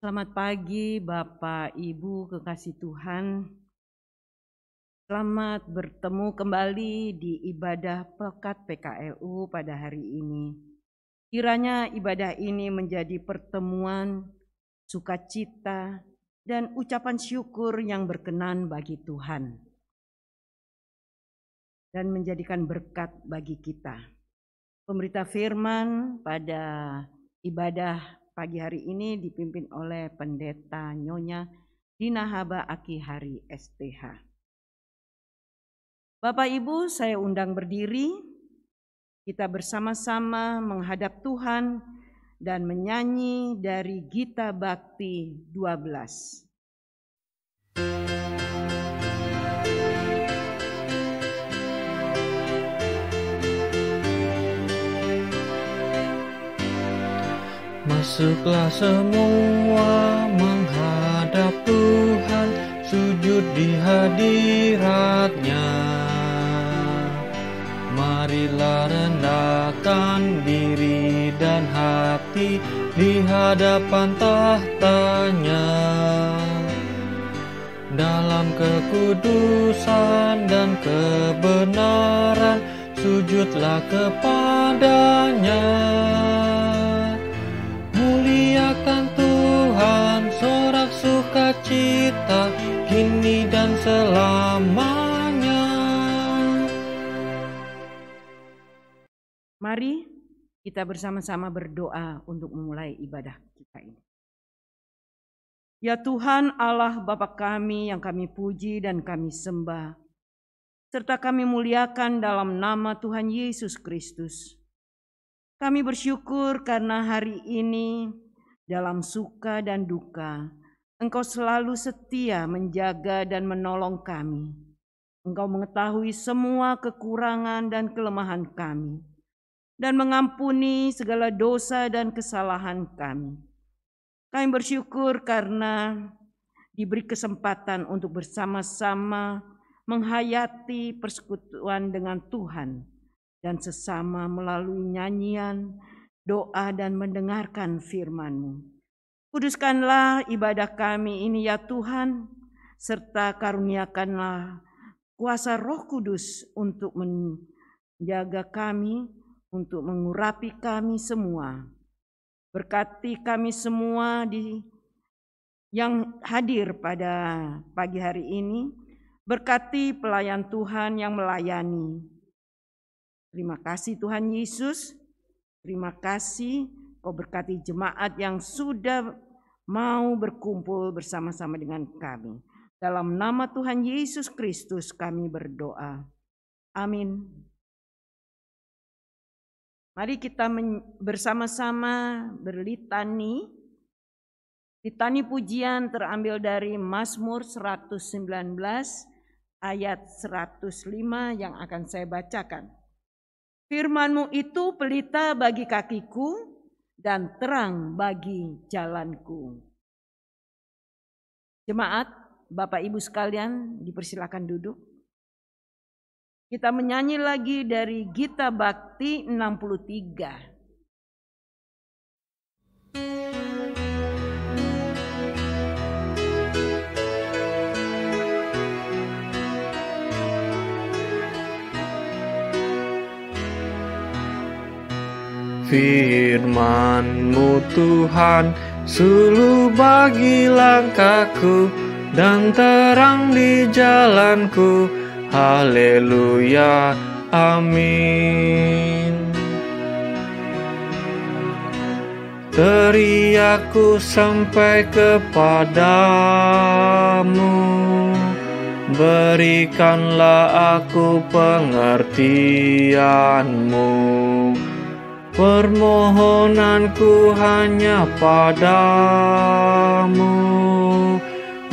Selamat pagi Bapak Ibu kekasih Tuhan. Selamat bertemu kembali di ibadah Pekat PKLU pada hari ini. Kiranya ibadah ini menjadi pertemuan sukacita dan ucapan syukur yang berkenan bagi Tuhan dan menjadikan berkat bagi kita. Pemberita firman pada ibadah pagi hari ini dipimpin oleh Pendeta Nyonya Dina Haba Aki Hari STH. Bapak Ibu, saya undang berdiri. Kita bersama-sama menghadap Tuhan dan menyanyi dari Gita Bakti 12. Masuklah semua menghadap Tuhan, sujud di hadirat-Nya. Marilah rendahkan diri dan hati di hadapan tahtanya. Dalam kekudusan dan kebenaran, sujudlah kepadanya. Muliakan Tuhan, sorak sukacita, kini dan selamanya. Mari kita bersama-sama berdoa untuk memulai ibadah kita ini. Ya Tuhan Allah Bapa kami yang kami puji dan kami sembah, serta kami muliakan dalam nama Tuhan Yesus Kristus. Kami bersyukur karena hari ini dalam suka dan duka, Engkau selalu setia menjaga dan menolong kami. Engkau mengetahui semua kekurangan dan kelemahan kami, dan mengampuni segala dosa dan kesalahan kami. Kami bersyukur karena diberi kesempatan untuk bersama-sama menghayati persekutuan dengan Tuhan dan sesama melalui nyanyian, doa, dan mendengarkan firman-Mu. Kuduskanlah ibadah kami ini ya Tuhan, serta karuniakanlah kuasa Roh Kudus untuk menjaga kami, untuk mengurapi kami semua. Berkati kami semua yang hadir pada pagi hari ini, berkati pelayan Tuhan yang melayani. Terima kasih Tuhan Yesus, terima kasih Kau berkati jemaat yang sudah mau berkumpul bersama-sama dengan kami. Dalam nama Tuhan Yesus Kristus kami berdoa. Amin. Mari kita bersama-sama berlitani. Litani pujian terambil dari Mazmur 119 ayat 105 yang akan saya bacakan. Firman-Mu itu pelita bagi kakiku dan terang bagi jalanku. Jemaat, Bapak Ibu sekalian, dipersilakan duduk. Kita menyanyi lagi dari Gita Bakti 63. Firman-Mu Tuhan, suluh bagi langkahku dan terang di jalanku. Haleluya, amin. Teriakku sampai kepadamu, berikanlah aku pengertian-Mu. Permohonanku hanya padamu,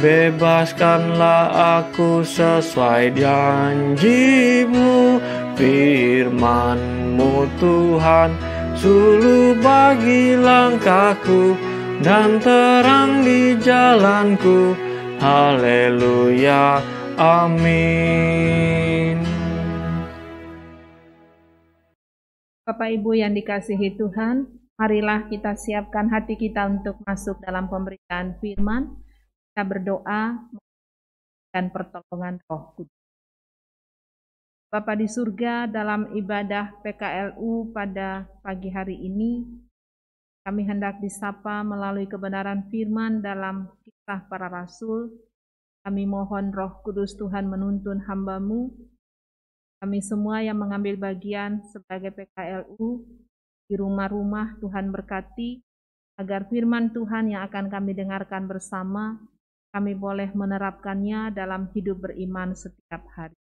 bebaskanlah aku sesuai janji-Mu. Firman-Mu Tuhan, suluh bagi langkahku dan terang di jalanku. Haleluya, amin. Bapak Ibu yang dikasihi Tuhan, Marilah kita siapkan hati kita untuk masuk dalam pemberitaan firman. Kita berdoa dan pertolongan Roh Kudus. Bapa di surga, dalam ibadah PKLU pada pagi hari ini, kami hendak disapa melalui kebenaran firman dalam Kisah Para Rasul. Kami mohon Roh Kudus Tuhan menuntun hamba-Mu. Kami semua yang mengambil bagian sebagai PKLU, di rumah-rumah Tuhan berkati, agar firman Tuhan yang akan kami dengarkan bersama, kami boleh menerapkannya dalam hidup beriman setiap hari.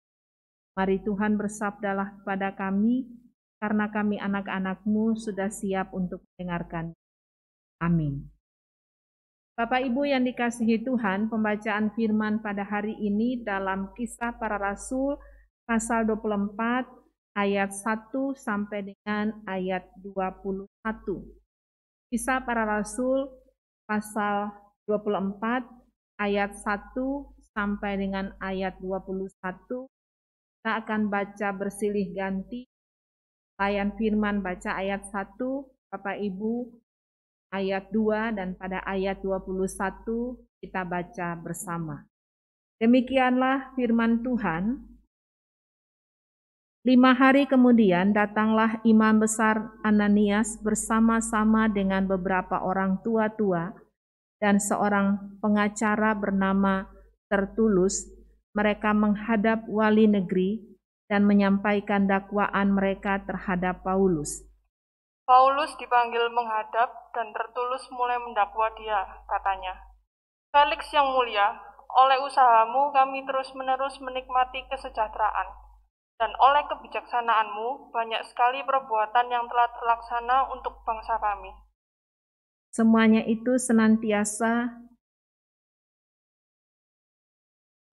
Mari Tuhan bersabdalah kepada kami, karena kami anak-anak-Mu sudah siap untuk mendengarkan. Amin. Bapak Ibu yang dikasihi Tuhan, pembacaan firman pada hari ini dalam Kisah Para Rasul pasal 24, ayat 1 sampai dengan ayat 21. Kisah Para Rasul pasal 24 ayat 1 sampai dengan ayat 21. Kita akan baca bersilih ganti. Layan firman baca ayat 1, Bapak Ibu ayat 2, dan pada ayat 21 kita baca bersama. Demikianlah firman Tuhan. 5 hari kemudian datanglah imam besar Ananias bersama-sama dengan beberapa orang tua-tua dan seorang pengacara bernama Tertulus. Mereka menghadap wali negeri dan menyampaikan dakwaan mereka terhadap Paulus. Paulus dipanggil menghadap dan Tertulus mulai mendakwa dia, katanya. Felix yang mulia, oleh usahamu kami terus-menerus menikmati kesejahteraan. Dan oleh kebijaksanaanmu, banyak sekali perbuatan yang telah terlaksana untuk bangsa kami. Semuanya itu senantiasa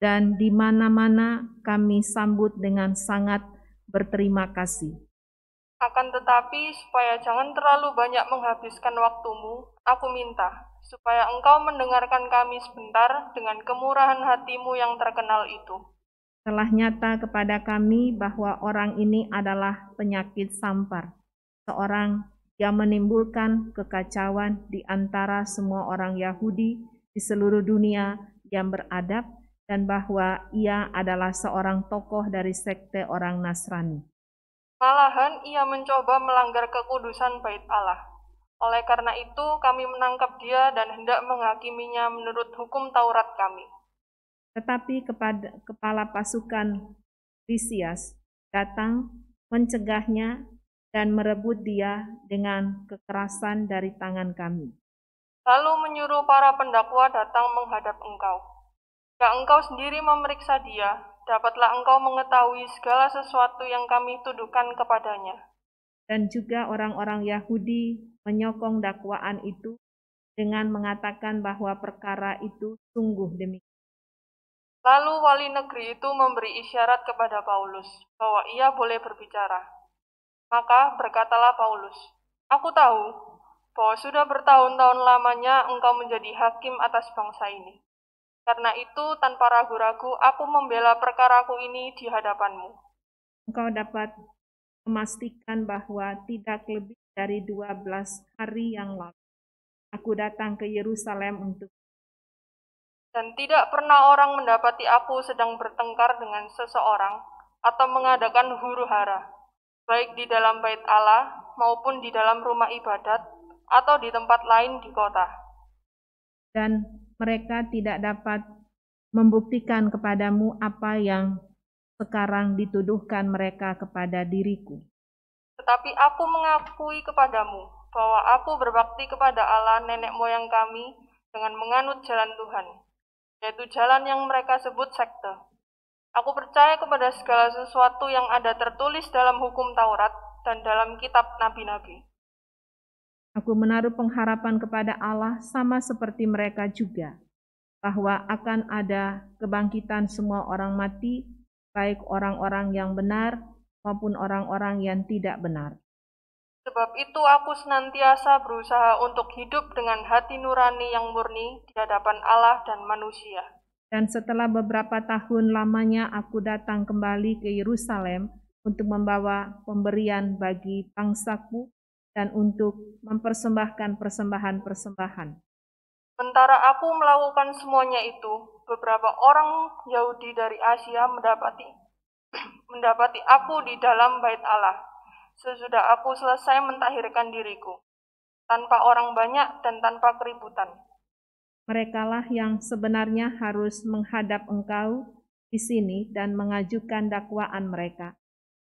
dan di mana-mana kami sambut dengan sangat berterima kasih. Akan tetapi, supaya jangan terlalu banyak menghabiskan waktumu, aku minta, supaya engkau mendengarkan kami sebentar dengan kemurahan hatimu yang terkenal itu. Telah nyata kepada kami bahwa orang ini adalah penyakit sampar, seorang yang menimbulkan kekacauan di antara semua orang Yahudi di seluruh dunia yang beradab, dan bahwa ia adalah seorang tokoh dari sekte orang Nasrani. Malahan ia mencoba melanggar kekudusan Bait Allah. Oleh karena itu kami menangkap dia dan hendak menghakiminya menurut hukum Taurat kami. Tetapi kepala pasukan Lisias datang mencegahnya dan merebut dia dengan kekerasan dari tangan kami. Lalu menyuruh para pendakwa datang menghadap engkau. Jika engkau sendiri memeriksa dia, dapatlah engkau mengetahui segala sesuatu yang kami tuduhkan kepadanya. Dan juga orang-orang Yahudi menyokong dakwaan itu dengan mengatakan bahwa perkara itu sungguh demikian. Lalu wali negeri itu memberi isyarat kepada Paulus bahwa ia boleh berbicara. Maka berkatalah Paulus, "Aku tahu bahwa sudah bertahun-tahun lamanya engkau menjadi hakim atas bangsa ini. Karena itu tanpa ragu-ragu aku membela perkaraku ini di hadapanmu." Engkau dapat memastikan bahwa tidak lebih dari 12 hari yang lalu aku datang ke Yerusalem untuk Dan tidak pernah orang mendapati aku sedang bertengkar dengan seseorang atau mengadakan huru-hara, baik di dalam bait Allah maupun di dalam rumah ibadat atau di tempat lain di kota. Dan mereka tidak dapat membuktikan kepadamu apa yang sekarang dituduhkan mereka kepada diriku. Tetapi aku mengakui kepadamu bahwa aku berbakti kepada Allah nenek moyang kami dengan menganut jalan Tuhan, yaitu jalan yang mereka sebut sekte. Aku percaya kepada segala sesuatu yang ada tertulis dalam hukum Taurat dan dalam kitab nabi-nabi. Aku menaruh pengharapan kepada Allah sama seperti mereka juga, bahwa akan ada kebangkitan semua orang mati, baik orang-orang yang benar maupun orang-orang yang tidak benar. Sebab itu aku senantiasa berusaha untuk hidup dengan hati nurani yang murni di hadapan Allah dan manusia. Dan setelah beberapa tahun lamanya aku datang kembali ke Yerusalem untuk membawa pemberian bagi bangsaku dan untuk mempersembahkan persembahan-persembahan. Sementara aku melakukan semuanya itu, beberapa orang Yahudi dari Asia mendapati aku di dalam bait Allah, sesudah aku selesai mentahirkan diriku, tanpa orang banyak dan tanpa keributan. Merekalah yang sebenarnya harus menghadap engkau di sini dan mengajukan dakwaan mereka,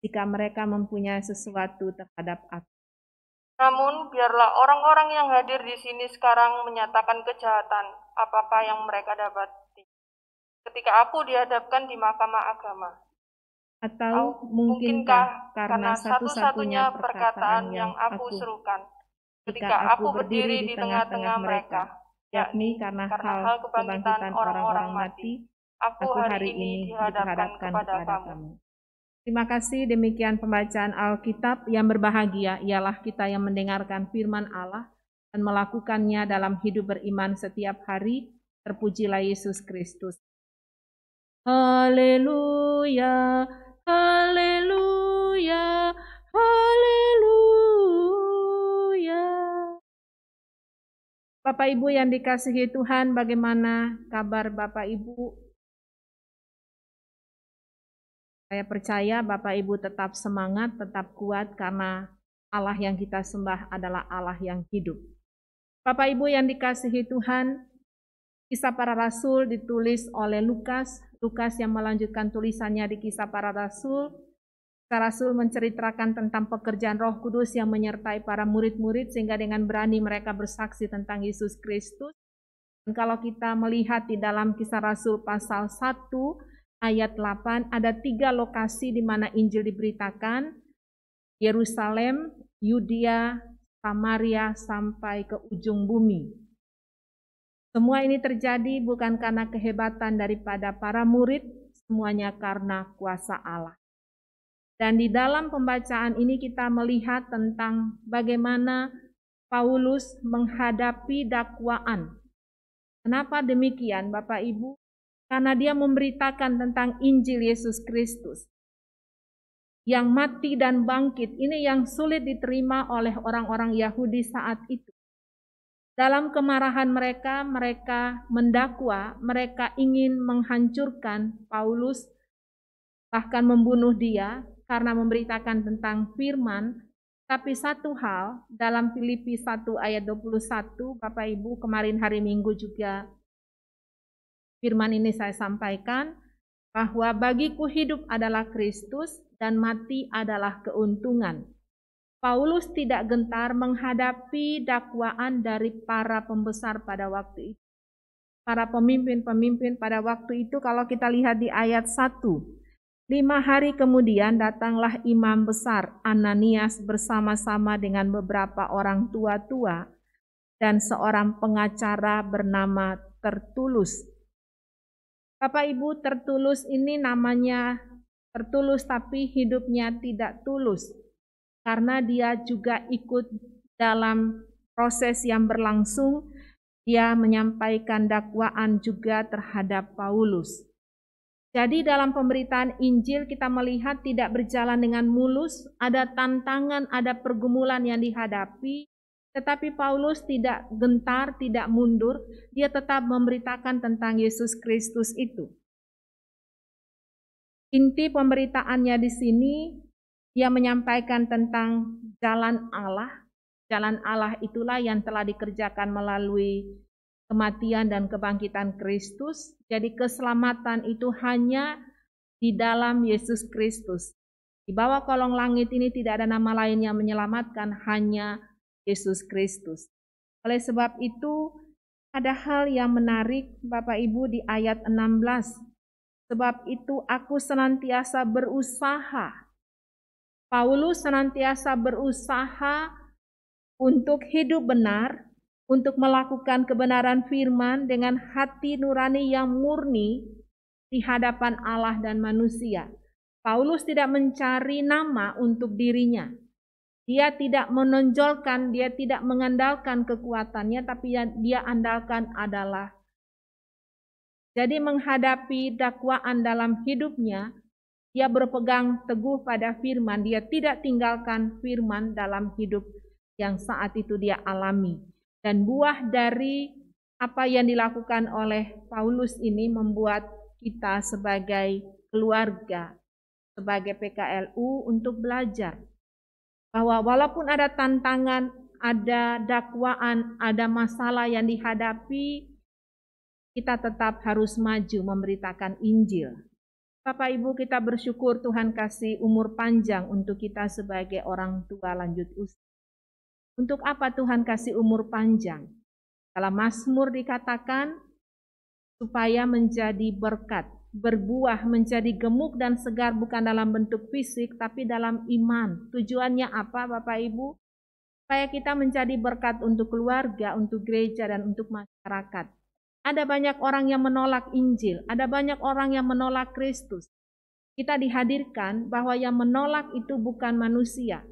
jika mereka mempunyai sesuatu terhadap aku. Namun, biarlah orang-orang yang hadir di sini sekarang menyatakan kejahatan apakah yang mereka dapati ketika aku dihadapkan di mahkamah agama. Atau mungkinkah karena satu-satunya perkataan yang aku serukan ketika aku berdiri di tengah-tengah mereka, yakni karena hal kebangkitan orang-orang mati, aku hari ini dihadapkan kepada kamu. Terima kasih, demikian pembacaan Alkitab. Yang berbahagia ialah kita yang mendengarkan firman Allah dan melakukannya dalam hidup beriman setiap hari. Terpujilah Yesus Kristus. Haleluya, haleluya, haleluya. Bapak Ibu yang dikasihi Tuhan, bagaimana kabar Bapak Ibu? Saya percaya Bapak Ibu tetap semangat, tetap kuat karena Allah yang kita sembah adalah Allah yang hidup. Bapak Ibu yang dikasihi Tuhan, Kisah Para Rasul ditulis oleh Lukas. Lukas yang melanjutkan tulisannya di Kisah Para Rasul. Kisah Rasul menceritakan tentang pekerjaan Roh Kudus yang menyertai para murid-murid sehingga dengan berani mereka bersaksi tentang Yesus Kristus. Dan kalau kita melihat di dalam Kisah Rasul pasal 1 ayat 8, ada 3 lokasi di mana Injil diberitakan: Yerusalem, Yudea, Samaria, sampai ke ujung bumi. Semua ini terjadi bukan karena kehebatan daripada para murid, semuanya karena kuasa Allah. Dan di dalam pembacaan ini kita melihat tentang bagaimana Paulus menghadapi dakwaan. Kenapa demikian, Bapak Ibu? Karena dia memberitakan tentang Injil Yesus Kristus yang mati dan bangkit. Ini yang sulit diterima oleh orang-orang Yahudi saat itu. Dalam kemarahan mereka, mereka mendakwa, mereka ingin menghancurkan Paulus, bahkan membunuh dia karena memberitakan tentang firman. Tapi satu hal, dalam Filipi 1 ayat 21, Bapak Ibu, kemarin hari Minggu juga firman ini saya sampaikan, bahwa bagiku hidup adalah Kristus dan mati adalah keuntungan. Paulus tidak gentar menghadapi dakwaan dari para pembesar pada waktu itu. Para pemimpin-pemimpin pada waktu itu, kalau kita lihat di ayat 1, 5 hari kemudian datanglah imam besar Ananias bersama-sama dengan beberapa orang tua-tua dan seorang pengacara bernama Tertulus. Bapak Ibu, Tertulus ini namanya tertulus tapi hidupnya tidak tulus. Karena dia juga ikut dalam proses yang berlangsung, dia menyampaikan dakwaan juga terhadap Paulus. Jadi dalam pemberitaan Injil kita melihat tidak berjalan dengan mulus, ada tantangan, ada pergumulan yang dihadapi, tetapi Paulus tidak gentar, tidak mundur, dia tetap memberitakan tentang Yesus Kristus itu. Inti pemberitaannya di sini, dia menyampaikan tentang jalan Allah. Jalan Allah itulah yang telah dikerjakan melalui kematian dan kebangkitan Kristus. Jadi keselamatan itu hanya di dalam Yesus Kristus. Di bawah kolong langit ini tidak ada nama lain yang menyelamatkan, hanya Yesus Kristus. Oleh sebab itu, ada hal yang menarik Bapak Ibu di ayat 16. Sebab itu aku senantiasa berusaha. Paulus senantiasa berusaha untuk hidup benar, untuk melakukan kebenaran firman dengan hati nurani yang murni di hadapan Allah dan manusia. Paulus tidak mencari nama untuk dirinya. Dia tidak menonjolkan, dia tidak mengandalkan kekuatannya, tapi yang dia andalkan adalah. Jadi menghadapi dakwaan dalam hidupnya, dia berpegang teguh pada firman, dia tidak tinggalkan firman dalam hidup yang saat itu dia alami. Dan buah dari apa yang dilakukan oleh Paulus ini membuat kita sebagai keluarga, sebagai PKLU untuk belajar bahwa walaupun ada tantangan, ada dakwaan, ada masalah yang dihadapi, kita tetap harus maju memberitakan Injil. Bapak Ibu, kita bersyukur Tuhan kasih umur panjang untuk kita sebagai orang tua lanjut usia. Untuk apa Tuhan kasih umur panjang? Dalam Mazmur dikatakan supaya menjadi berkat, berbuah, menjadi gemuk dan segar bukan dalam bentuk fisik tapi dalam iman. Tujuannya apa Bapak Ibu? Supaya kita menjadi berkat untuk keluarga, untuk gereja dan untuk masyarakat. Ada banyak orang yang menolak Injil, ada banyak orang yang menolak Kristus. Kita dihadirkan bahwa yang menolak itu bukan manusia.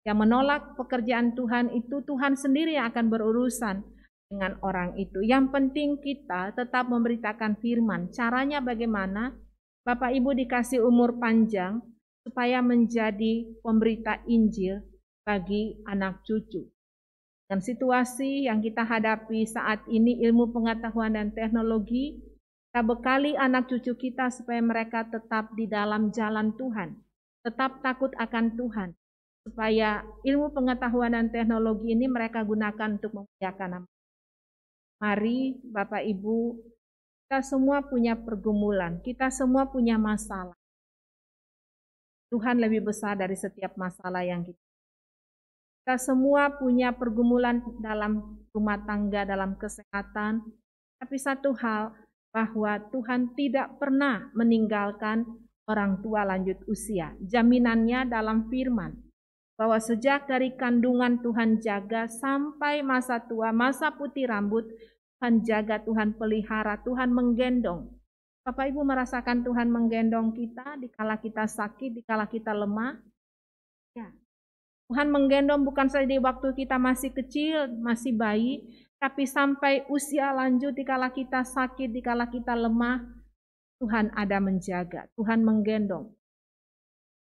Yang menolak pekerjaan Tuhan itu Tuhan sendiri yang akan berurusan dengan orang itu. Yang penting kita tetap memberitakan firman. Caranya bagaimana? Bapak Ibu dikasih umur panjang supaya menjadi pemberita Injil bagi anak cucu. Dan situasi yang kita hadapi saat ini, ilmu pengetahuan dan teknologi, kita bekali anak cucu kita supaya mereka tetap di dalam jalan Tuhan, tetap takut akan Tuhan, supaya ilmu pengetahuan dan teknologi ini mereka gunakan untuk memuliakan nama. Mari Bapak Ibu, kita semua punya pergumulan, kita semua punya masalah. Tuhan lebih besar dari setiap masalah yang kita semua punya pergumulan dalam rumah tangga, dalam kesehatan. Tapi satu hal, bahwa Tuhan tidak pernah meninggalkan orang tua lanjut usia. Jaminannya dalam firman, bahwa sejak dari kandungan Tuhan jaga sampai masa tua, masa putih rambut, Tuhan jaga, Tuhan pelihara, Tuhan menggendong. Bapak Ibu merasakan Tuhan menggendong kita dikala kita sakit, dikala kita lemah? Ya. Tuhan menggendong bukan saja di waktu kita masih kecil, masih bayi, tapi sampai usia lanjut dikala kita sakit, dikala kita lemah, Tuhan ada menjaga, Tuhan menggendong.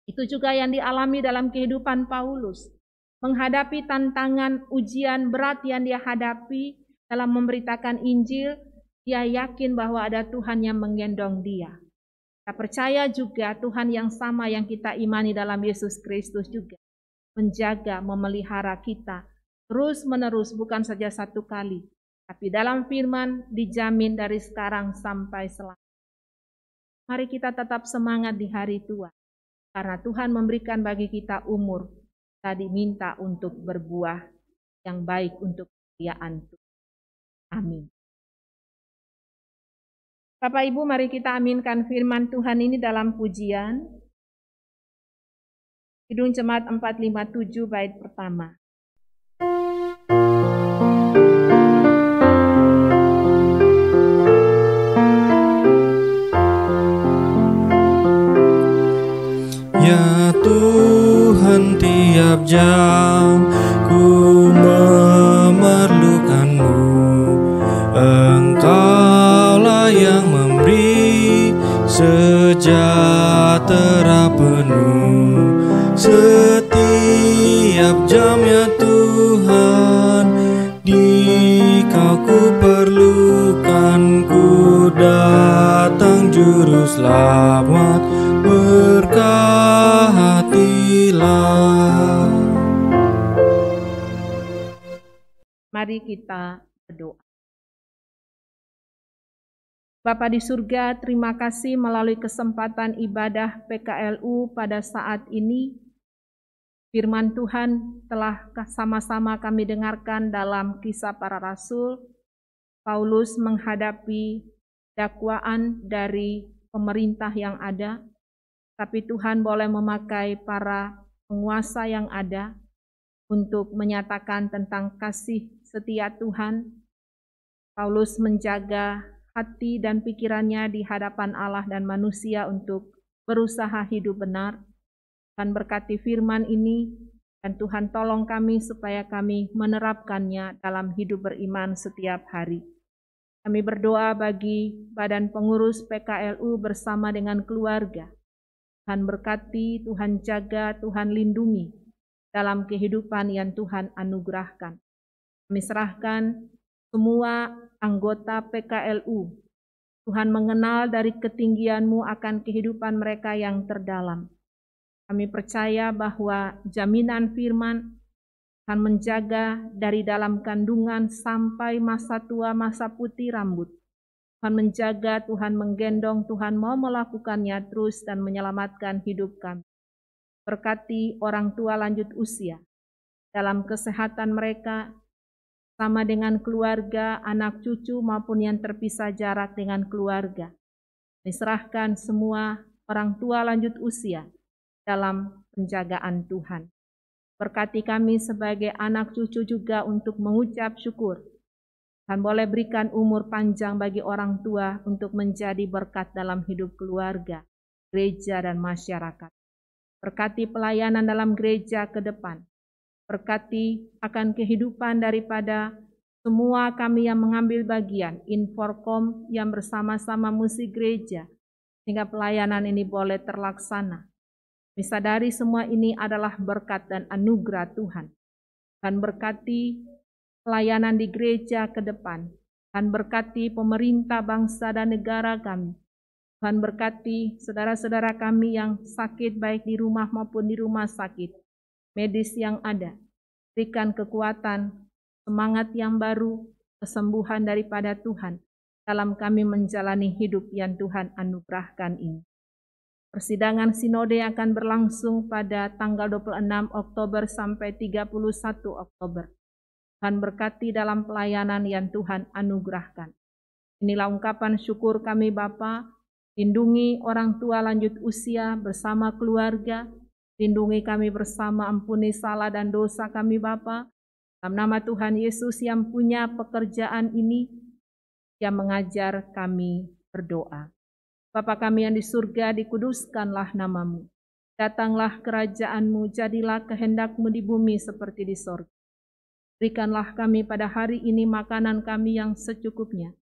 Itu juga yang dialami dalam kehidupan Paulus. Menghadapi tantangan ujian berat yang dia hadapi dalam memberitakan Injil, dia yakin bahwa ada Tuhan yang menggendong dia. Kita percaya juga Tuhan yang sama yang kita imani dalam Yesus Kristus juga menjaga, memelihara kita terus menerus, bukan saja satu kali, tapi dalam firman dijamin dari sekarang sampai selamanya. Mari kita tetap semangat di hari tua, karena Tuhan memberikan bagi kita umur, kita diminta untuk berbuah yang baik untuk kemuliaan Tuhan. Amin. Bapak Ibu, mari kita aminkan firman Tuhan ini dalam pujian Kidung Jemaat 457 bait pertama. Ya Tuhan, tiap jam ku memerlukan-Mu. Engkaulah yang memberi sejahtera penuh. Setiap jam ya Tuhan, di Kau ku perlukan, ku datang juru selamat, berkatilah. Mari kita berdoa. Bapa di surga, terima kasih melalui kesempatan ibadah PKLU pada saat ini. Firman Tuhan telah sama-sama kami dengarkan dalam Kisah Para Rasul. Paulus menghadapi dakwaan dari pemerintah yang ada, tapi Tuhan boleh memakai para penguasa yang ada untuk menyatakan tentang kasih setia Tuhan. Paulus menjaga hati dan pikirannya di hadapan Allah dan manusia untuk berusaha hidup benar. Tuhan berkati firman ini, dan Tuhan tolong kami supaya kami menerapkannya dalam hidup beriman setiap hari. Kami berdoa bagi badan pengurus PKLU bersama dengan keluarga. Tuhan berkati, Tuhan jaga, Tuhan lindungi. dalam kehidupan yang Tuhan anugerahkan. Kami serahkan semua anggota PKLU. Tuhan mengenal dari ketinggian-Mu akan kehidupan mereka yang terdalam. Kami percaya bahwa jaminan firman akan menjaga dari dalam kandungan sampai masa tua, masa putih rambut. Tuhan menjaga, Tuhan menggendong, Tuhan mau melakukannya terus dan menyelamatkan hidup kami. Berkati orang tua lanjut usia dalam kesehatan mereka, sama dengan keluarga, anak cucu maupun yang terpisah jarak dengan keluarga. Diserahkan semua orang tua lanjut usia dalam penjagaan Tuhan. Berkati kami sebagai anak cucu juga untuk mengucap syukur. Tuhan boleh berikan umur panjang bagi orang tua untuk menjadi berkat dalam hidup keluarga, gereja, dan masyarakat. Berkati pelayanan dalam gereja ke depan. Berkati akan kehidupan daripada semua kami yang mengambil bagian, Inforkom yang bersama-sama musik gereja, sehingga pelayanan ini boleh terlaksana. Disadari semua ini adalah berkat dan anugerah Tuhan. Dan berkati pelayanan di gereja ke depan. Dan berkati pemerintah bangsa dan negara kami. Tuhan berkati saudara-saudara kami yang sakit baik di rumah maupun di rumah sakit. Medis yang ada. Berikan kekuatan, semangat yang baru, kesembuhan daripada Tuhan dalam kami menjalani hidup yang Tuhan anugerahkan ini. Persidangan sinode akan berlangsung pada tanggal 26 Oktober sampai 31 Oktober. Tuhan berkati dalam pelayanan yang Tuhan anugerahkan. Inilah ungkapan syukur kami Bapa. Lindungi orang tua lanjut usia bersama keluarga. Lindungi kami bersama, ampuni salah dan dosa kami Bapa. Dalam nama Tuhan Yesus yang punya pekerjaan ini, yang mengajar kami berdoa. Bapa kami yang di surga, dikuduskanlah nama-Mu. Datanglah kerajaan-Mu, jadilah kehendak-Mu di bumi seperti di sorga. Berikanlah kami pada hari ini makanan kami yang secukupnya.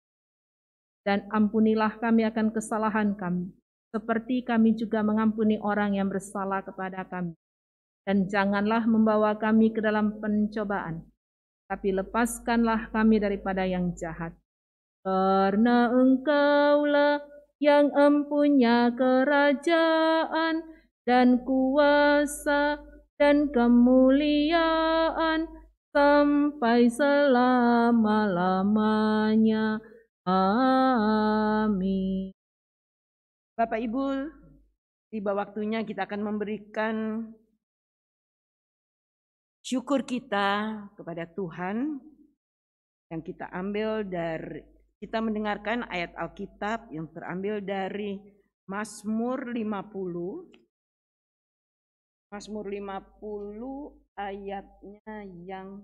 Dan ampunilah kami akan kesalahan kami, seperti kami juga mengampuni orang yang bersalah kepada kami. Dan janganlah membawa kami ke dalam pencobaan, tapi lepaskanlah kami daripada yang jahat. Karena Engkaulah yang empunya kerajaan dan kuasa dan kemuliaan sampai selama-lamanya. Amin. Bapak Ibu, tiba waktunya kita akan memberikan syukur kita kepada Tuhan yang kita ambil dari, kita mendengarkan ayat Alkitab yang terambil dari Mazmur 50. Mazmur 50 ayatnya yang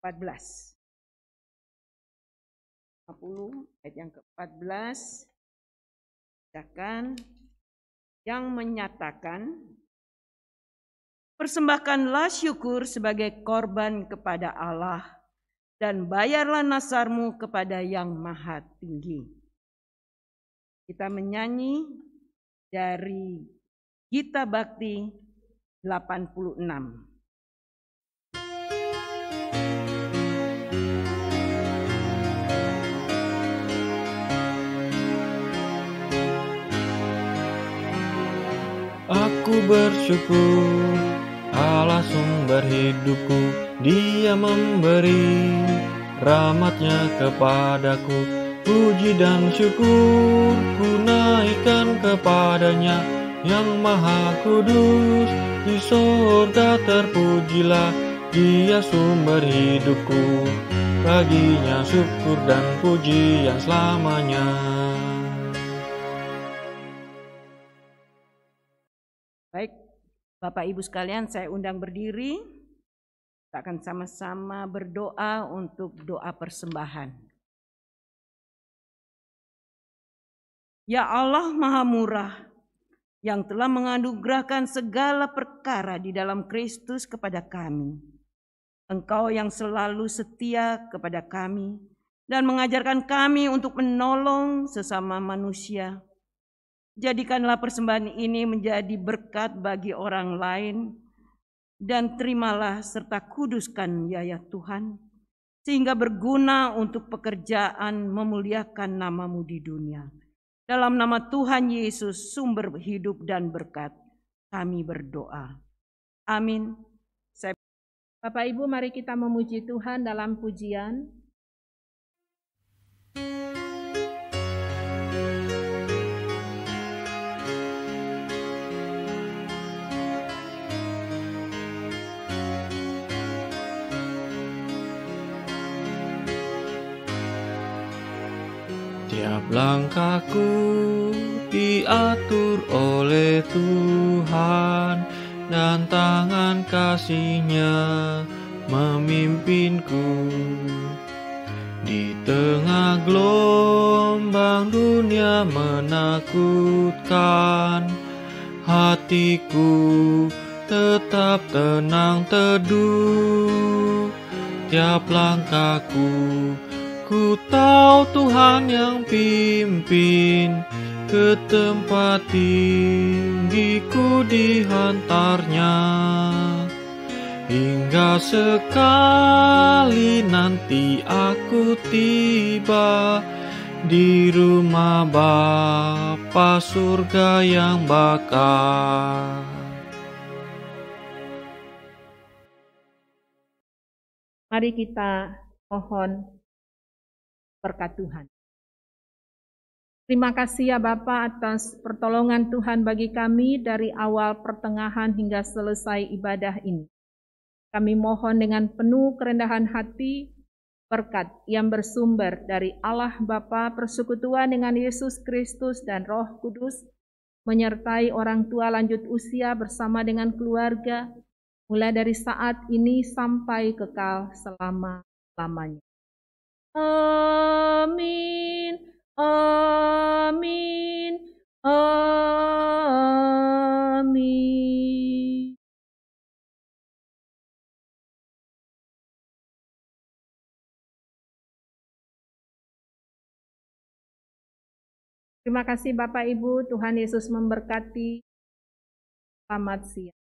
14. 50 ayat yang ke-14. Yang menyatakan, persembahkanlah syukur sebagai korban kepada Allah, dan bayarlah nasarmu kepada Yang Maha Tinggi. Kita menyanyi dari Gita Bakti 86. Aku bersyukur, Allah sumber hidupku, Dia memberi rahmat-Nya kepadaku. Puji dan syukur ku naikkan kepada-Nya, Yang Maha Kudus. Di surga terpujilah, Dia sumber hidupku. Baginya syukur dan pujian selamanya. Baik, Bapak Ibu sekalian, saya undang berdiri. Kita akan sama-sama berdoa untuk doa persembahan. Ya Allah Maha Murah, yang telah menganugerahkan segala perkara di dalam Kristus kepada kami. Engkau yang selalu setia kepada kami dan mengajarkan kami untuk menolong sesama manusia. Jadikanlah persembahan ini menjadi berkat bagi orang lain, dan terimalah serta kuduskan ya Tuhan, sehingga berguna untuk pekerjaan memuliakan nama-Mu di dunia. Dalam nama Tuhan Yesus, sumber hidup dan berkat, kami berdoa. Amin. Bapak Ibu, mari kita memuji Tuhan dalam pujian. Tiap langkahku diatur oleh Tuhan, dan tangan kasih-Nya memimpinku. Di tengah gelombang dunia menakutkan, hatiku tetap tenang teduh. Tiap langkahku, ku tahu Tuhan yang pimpin, ke tempat tinggiku dihantarnya. Hingga sekali nanti aku tiba di rumah Bapa surga yang bakal. Mari kita mohon berkat Tuhan. Terima kasih ya Bapa atas pertolongan Tuhan bagi kami dari awal pertengahan hingga selesai ibadah ini. Kami mohon dengan penuh kerendahan hati, berkat yang bersumber dari Allah Bapa, persekutuan dengan Yesus Kristus dan Roh Kudus, menyertai orang tua lanjut usia bersama dengan keluarga, mulai dari saat ini sampai kekal selama-lamanya. Amin, amin, amin. Terima kasih Bapak Ibu, Tuhan Yesus memberkati. Selamat siang.